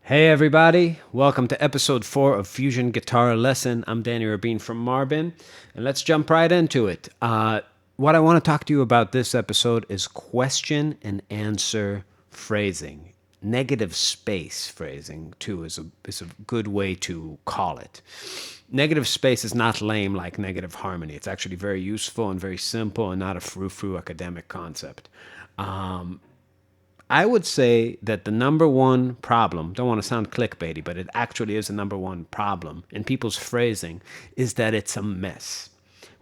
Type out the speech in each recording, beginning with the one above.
Hey everybody, welcome to episode 4 of Fusion Guitar Lesson. I'm Dani Rabin from Marbin, and let's jump right into it. What I want to talk to you about this episode is question and answer phrasing. Negative space phrasing, too, is a good way to call it. Negative space is not lame like negative harmony. It's actually very useful and very simple and not a frou-frou academic concept. I would say that the number one problem, don't want to sound clickbaity, but it actually is the number one problem in people's phrasing, is that it's a mess.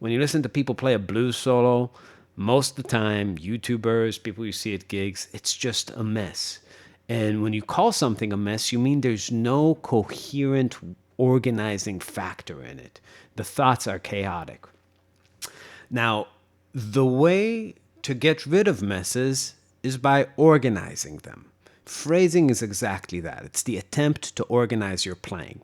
When you listen to people play a blues solo, most of the time, YouTubers, people you see at gigs, it's just a mess. And when you call something a mess, you mean there's no coherent organizing factor in it. The thoughts are chaotic. Now, the way to get rid of messes is by organizing them. Phrasing is exactly that. It's the attempt to organize your playing.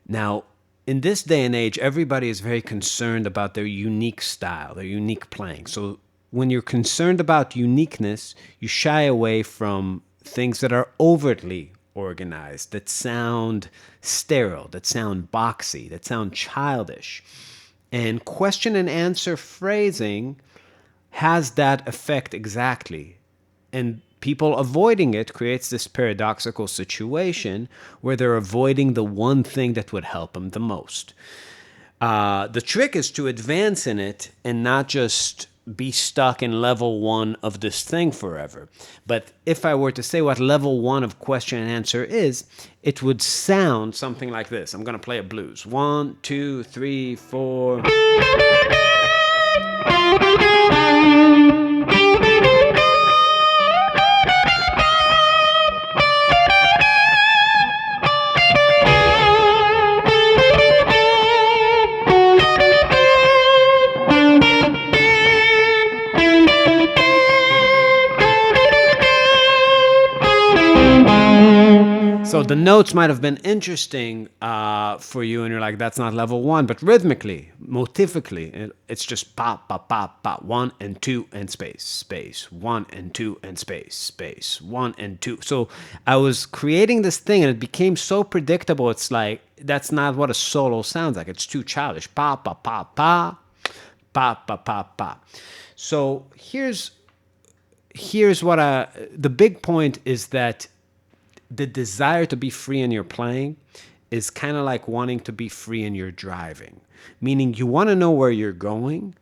Now, in this day and age, everybody is very concerned about their unique style, their unique playing. So when you're concerned about uniqueness, you shy away from things that are overtly organized, that sound sterile, that sound boxy, that sound childish. And question and answer phrasing has that effect exactly. And people avoiding it creates this paradoxical situation where they're avoiding the one thing that would help them the most. The trick is to advance in it and not just be stuck in level one of this thing forever. But if I were to say what level one of question and answer is, it would sound something like this. I'm going to play a blues. 1, 2, 3, 4. So the notes might have been interesting for you, and you're like, that's not level one. But rhythmically, motifically, it's just pop, pop, pop, pop. 1 and 2 and space, space. 1 and 2 and space, space. 1 and 2. So I was creating this thing, and it became so predictable. It's like, that's not what a solo sounds like. It's too childish. Pop, pop, pop, pop, pop, pop, pop, pop. So here's what the big point is that the desire to be free in your playing is kind of like wanting to be free in your driving, meaning you want to know where you're going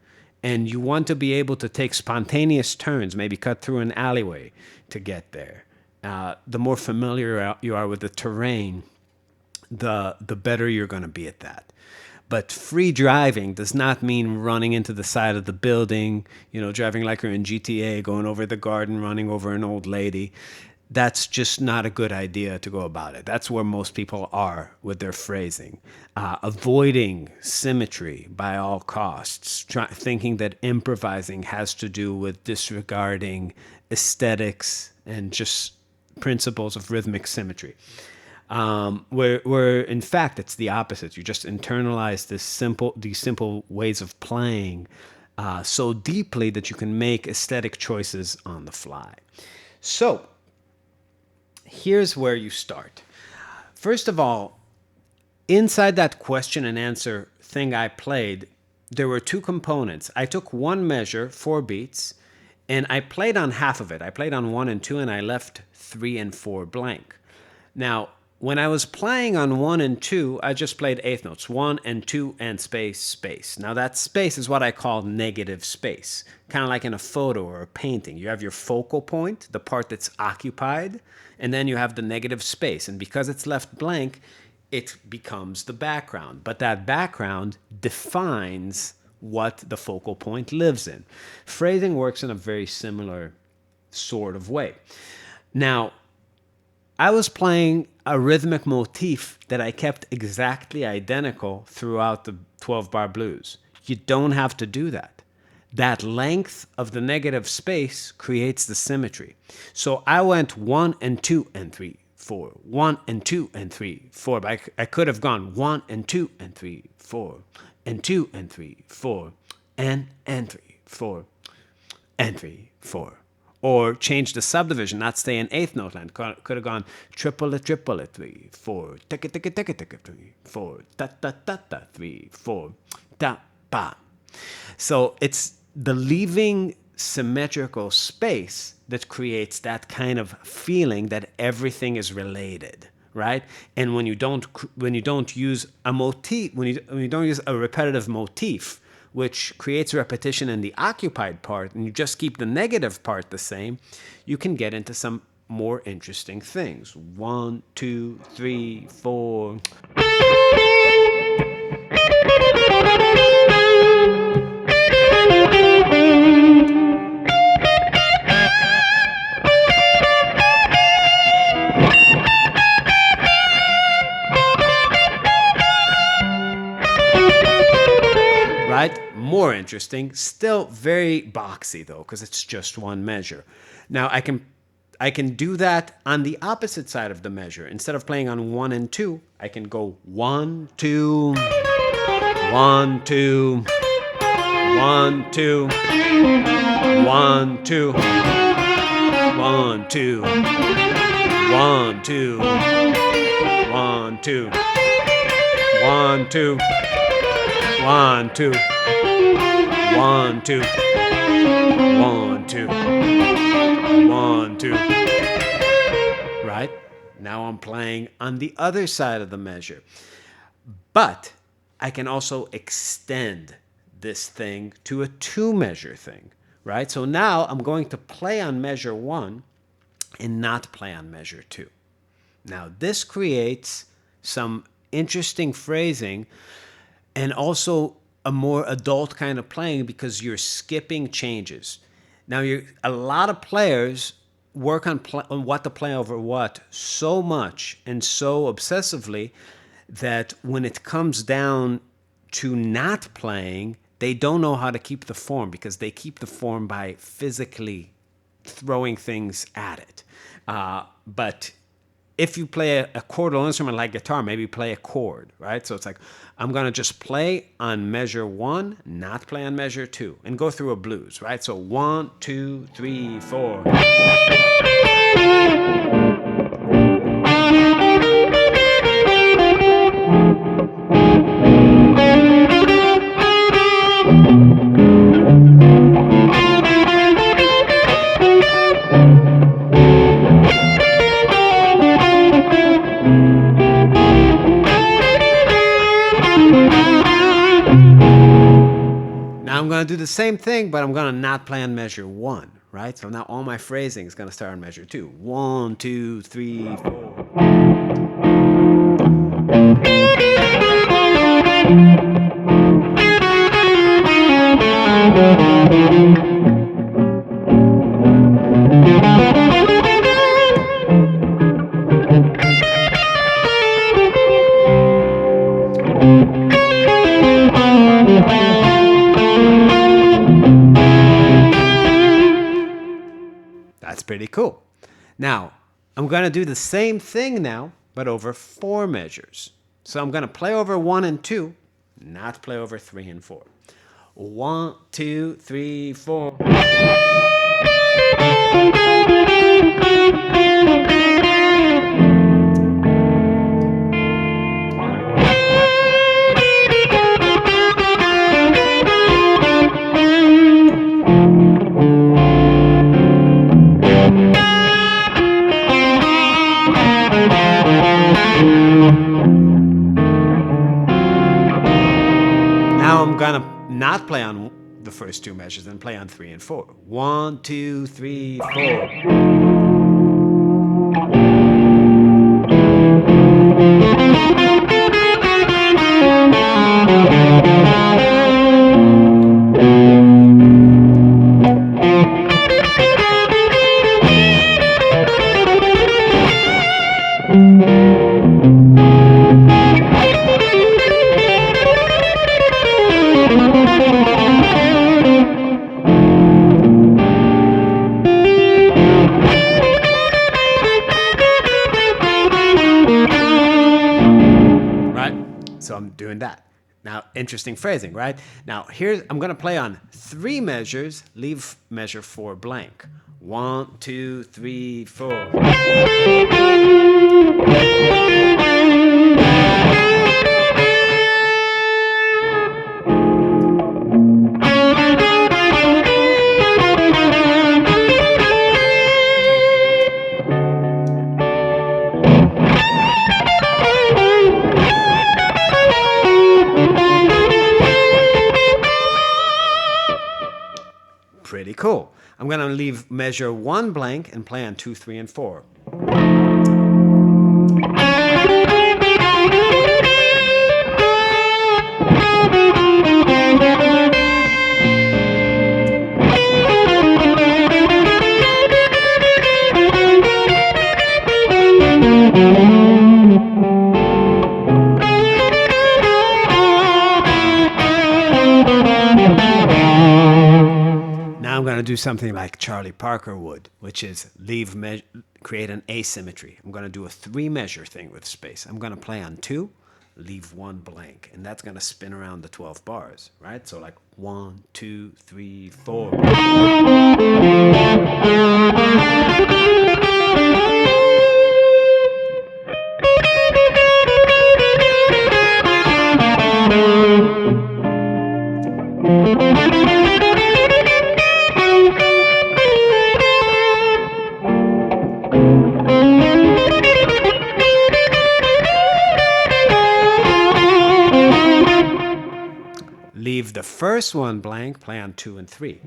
and you want to be able to take spontaneous turns, maybe cut through an alleyway to get there. The more familiar you are with the terrain, the better you're going to be at that. But free driving does not mean running into the side of the building, driving like you're in GTA, going over the garden, running over an old lady. That's just not a good idea to go about it. That's where most people are with their phrasing. Avoiding symmetry by all costs, thinking that improvising has to do with disregarding aesthetics and just principles of rhythmic symmetry. Where in fact it's the opposite. You just internalize these simple ways of playing so deeply that you can make aesthetic choices on the fly. So here's where you start. First of all, inside that question and answer thing I played, there were two components. I took one measure, 4 beats, and I played on half of it. I played on 1 and 2, and I left 3 and 4 blank. Now, when I was playing on 1 and 2, I just played eighth notes, 1 and 2 and space, space. Now that space is what I call negative space, kind of like in a photo or a painting. You have your focal point, the part that's occupied, and then you have the negative space. And because it's left blank, it becomes the background. But that background defines what the focal point lives in. Phrasing works in a very similar sort of way. Now, I was playing a rhythmic motif that I kept exactly identical throughout the 12-bar blues. You don't have to do that. That length of the negative space creates the symmetry. So I went 1 and 2 and 3, 4, 1 and 2 and 3, 4. But I could have gone 1 and 2 and 3, 4, and 2 and 3, 4, and 3, 4, and 3, 4. Or change the subdivision, not stay in eighth note land. Could have gone triple it, 3, 4, tick it, 3, 4, da da da da, 3, 4, da ba. So it's the leaving symmetrical space that creates that kind of feeling that everything is related, right? And when you don't use a motif, when you don't use a repetitive motif, which creates repetition in the occupied part, and you just keep the negative part the same, you can get into some more interesting things. 1, 2, 3, 4. Right? More interesting. Still very boxy though, because it's just one measure. Now I can do that on the opposite side of the measure. Instead of playing on 1 and 2, I can go 1, 2, 1, 2, 1, 2, 1, 2, 1, 2, 1, 2, 1, 2, 1, 2, 1, 2, 1, 2, 1, 2, 1, 2. Right? Now I'm playing on the other side of the measure. But I can also extend this thing to a 2-measure thing, right? So now I'm going to play on measure 1 and not play on measure 2. Now this creates some interesting phrasing and also a more adult kind of playing because you're skipping changes. Now, a lot of players work on what to play over what so much and so obsessively that when it comes down to not playing, they don't know how to keep the form because they keep the form by physically throwing things at it. But if you play a chordal instrument like guitar, maybe play a chord, right? So it's like, I'm going to just play on measure 1, not play on measure 2, and go through a blues, right? So 1, 2, 3, 4. Now I'm going to do the same thing, but I'm going to not play on measure 1, right? So now all my phrasing is going to start on measure 2. 1, 2, 3, 4. That's pretty cool. Now, I'm going to do the same thing now, but over 4 measures. So I'm going to play over 1 and 2, not play over 3 and 4. 1, 2, 3, 4. Now I'm going to not play on the first 2 measures and play on 3 and 4. 1, 2, 3, 4. So I'm doing that. Now, interesting phrasing, right? Now, I'm going to play on 3 measures, leave measure 4 blank. 1, 2, 3, 4. Pretty cool. I'm going to leave measure 1 blank and play on 2, 3, and 4. Now I'm going to do something like Charlie Parker would, which is create an asymmetry. I'm going to do a 3 measure thing with space. I'm going to play on 2, leave 1 blank, and that's going to spin around the 12 bars, right? So like 1, 2, 3, 4. Leave the first one blank, play on 2 and 3.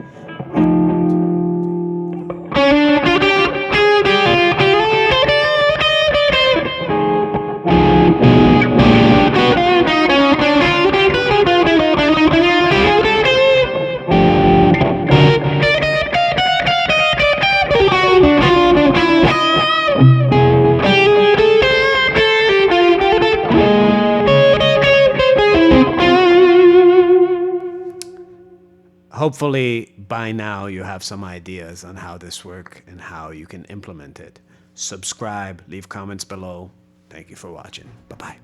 Hopefully by now you have some ideas on how this works and how you can implement it. Subscribe, leave comments below. Thank you for watching. Bye-bye.